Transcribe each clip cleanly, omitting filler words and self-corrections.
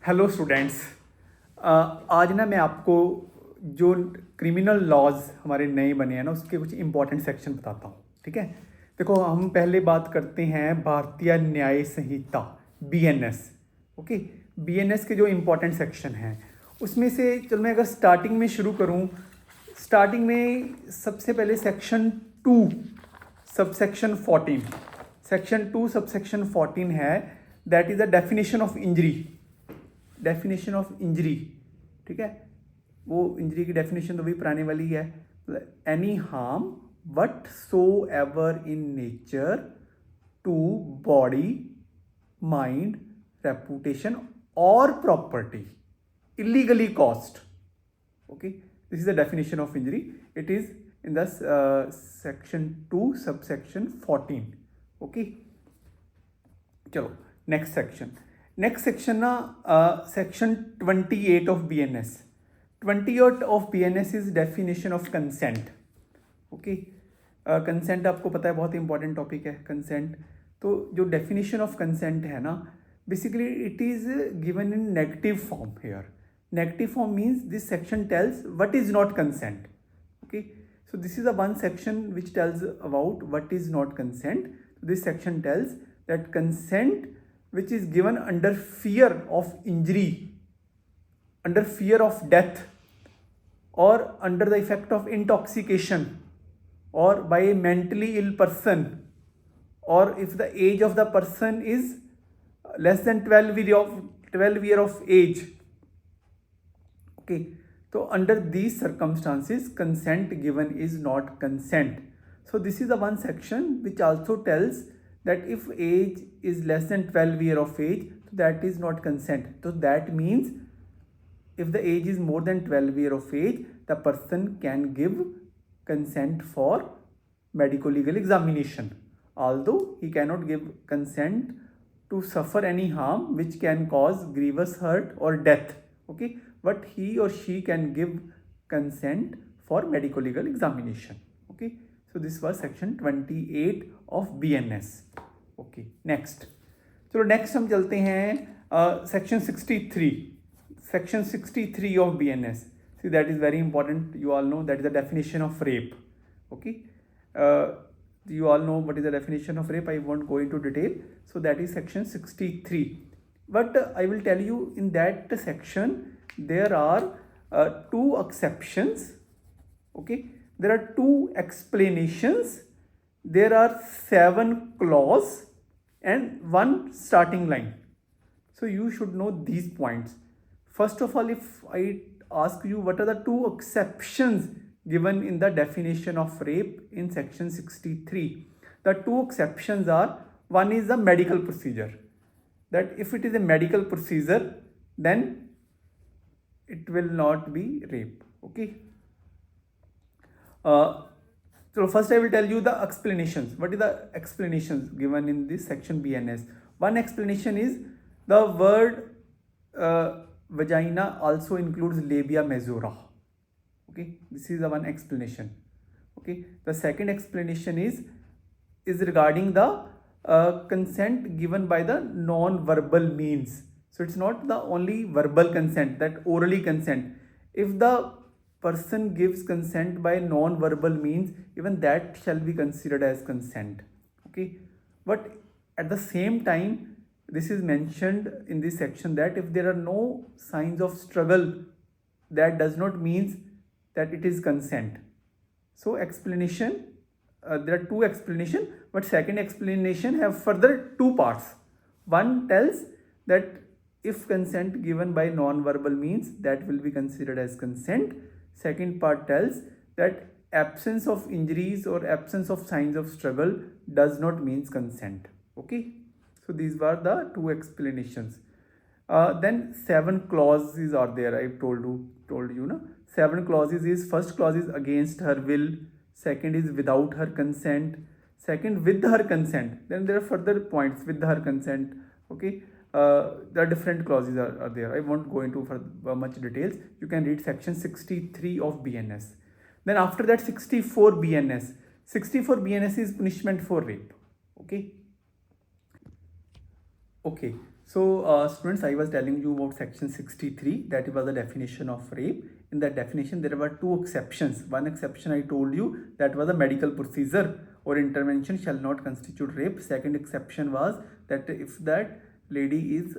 Hello students. आज ना मैं आपको जो क्रिमिनल लॉज हमारे नए बने हैं ना उसके कुछ इंपॉर्टेंट सेक्शन बताता हूँ। ठीक है, देखो हम पहले बात करते हैं भारतीय न्याय संहिता BNS। ओके, BNS के जो इम्पोर्टेंट सेक्शन हैं उसमें से चलो मैं अगर स्टार्टिंग में शुरू करूँ, स्टार्टिंग में सबसे पहले सेक्शन 2 सबसेक्शन 14, सेक्शन 2 सबसेक्शन 14 है, that is the definition of injury. Definition of injury, ठीक है, वो इंजरी की डेफिनेशन तो भी पुराने वाली है। Any harm whatsoever in nature to body, mind, reputation or property illegally caused. Okay, this is the definition of injury. It is in the section 2 subsection 14. Okay, चलो next section ना section 28 of BNS। 28 of BNS is definition of consent. Okay, consent आपको पता है बहुत important topic है consent. तो जो definition of consent है ना, basically it is given in negative form here. Negative form means this section tells what is not consent. Okay, so this is the one section which tells about what is not consent. This section tells that consent which is given under fear of injury, under fear of death, or under the effect of intoxication, or by a mentally ill person, or if the age of the person is less than 12 year of age. Okay, so under these circumstances consent given is not consent. So this is the one section which also tells that if age is less than 12 year of age, that is not consent. So that means if the age is more than 12 year of age, the person can give consent for medico legal examination, although he cannot give consent to suffer any harm which can cause grievous hurt or death. Okay, but he or she can give consent for medico legal examination. Okay, so this was section 28 of BNS. Okay, next, चलो next हम चलते हैं section 63, section 63 of BNS. See, that is very important. You all know that is the definition of rape. Okay, you all know what is the definition of rape. I won't go into detail. So that is section 63. But I will tell you in that section there are two exceptions. Okay, there are two explanations, there are 7 clause and 1 starting line. So you should know these points. First of all, if I ask you what are the 2 exceptions given in the definition of rape in section 63, the 2 exceptions are, one is the medical procedure, that if it is a medical procedure then it will not be rape. Okay, so first I will tell you the explanations. What is the explanations given in this section BNS? One explanation is the word vagina also includes labia majora. Okay, this is the one explanation. Okay, the second explanation is regarding the consent given by the non-verbal means. So it's not the only verbal consent, that orally consent. If the person gives consent by non-verbal means, even that shall be considered as consent. Okay, but at the same time this is mentioned in this section that if there are no signs of struggle, that does not mean that it is consent. So explanation, there are 2 explanations, but second explanation have further 2 parts. One tells that if consent given by non-verbal means, that will be considered as consent. Second part tells that absence of injuries or absence of signs of struggle does not mean consent. Okay, so these were the 2 explanations. Then 7 clauses are there. I told you na, 7 clauses is, first clause is against her will, second is without her consent, second with her consent, then there are further points with her consent. Okay, there are different clauses are there. I won't go into for much details. You can read section 63 of BNS. Then after that 64 BNS. 64 BNS is punishment for rape. Okay, Okay, so students, I was telling you about section 63, that was the definition of rape. In that definition, there were two exceptions. One exception I told you, that was a medical procedure or intervention shall not constitute rape. Second exception was that if that lady is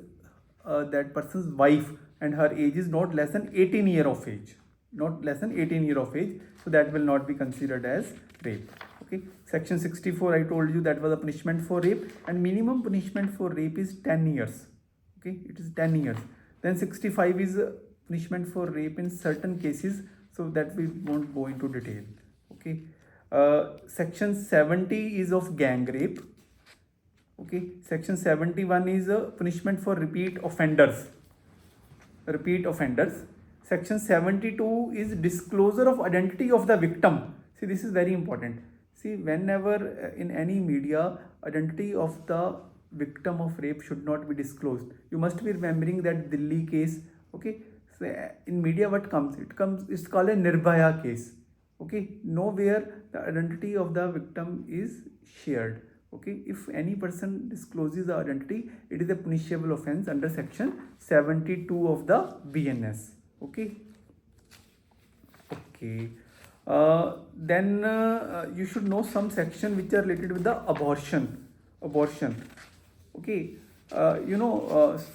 that person's wife and her age is not less than 18 year of age, not less than 18 year of age, so that will not be considered as rape. Okay, section 64 I told you that was a punishment for rape, and minimum punishment for rape is 10 years. Okay, it is 10 years. Then 65 is punishment for rape in certain cases, so that we won't go into detail. Okay, section 70 is of gang rape. Okay, section 71 is a punishment for repeat offenders. Section 72 is disclosure of identity of the victim. See, this is very important. See, whenever in any media, identity of the victim of rape should not be disclosed. You must be remembering that Delhi case. Okay, so in media what comes? It's called a Nirbhaya case. Okay, nowhere the identity of the victim is shared. Okay, if any person discloses the identity, it is a punishable offense under section 72 of the BNS. Okay. Then you should know some section which are related with the abortion. Okay,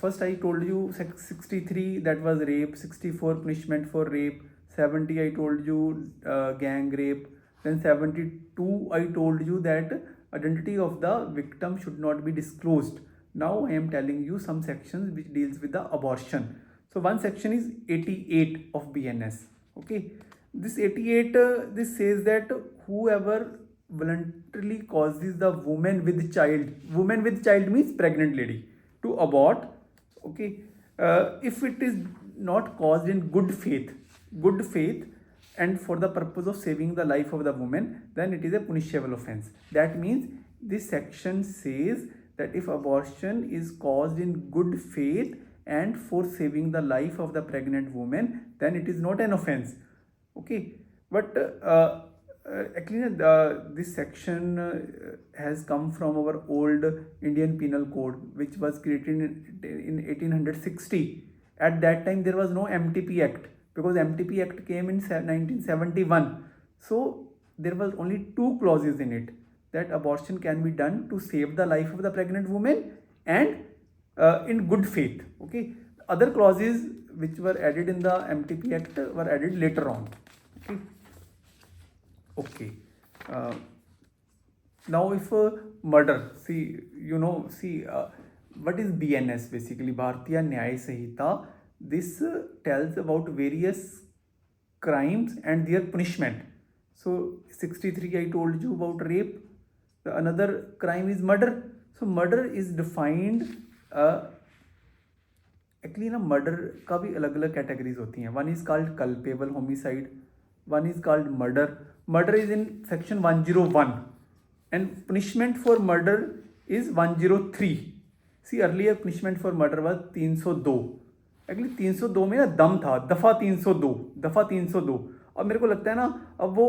first I told you 63 that was rape, 64 punishment for rape, 70 I told you gang rape, then 72 I told you that identity of the victim should not be disclosed. Now I am telling you some sections which deals with the abortion. So one section is 88 of BNS. Okay, this 88 this says that whoever voluntarily causes the woman with child means pregnant lady, to abort. Okay, if it is not caused in good faith and for the purpose of saving the life of the woman, then it is a punishable offense. That means this section says that if abortion is caused in good faith and for saving the life of the pregnant woman, then it is not an offense. Okay, but actually this section has come from our old Indian Penal Code, which was created in 1860. At that time there was no MTP Act, because MTP Act came in 1971. So there was only two clauses in it, that abortion can be done to save the life of the pregnant woman and in good faith. Okay, other clauses which were added in the MTP Act were added later on. Okay. Now if murder, what is BNS basically? Bharatiya Nyaya Sanhita. This tells about various crimes and their punishment. So 63 I told you about rape. The another crime is murder. So murder is defined actually ना murder का भी अलग अलग categories होती हैं. One is called culpable homicide, one is called murder. Murder is in section 101 and punishment for murder is 103. See earlier punishment for murder was 302. Actually 302 में ना दम था, दफ़ा 302. अब मेरे को लगता है ना, अब वो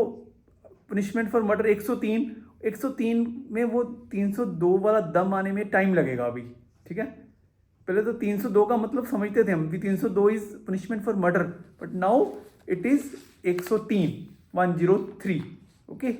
पनिशमेंट फॉर मर्डर 103 में वो 302 वाला दम आने में टाइम लगेगा अभी. ठीक है, पहले तो 302 का मतलब समझते थे हम कि 302 is punishment for murder, but now it is 103. Okay.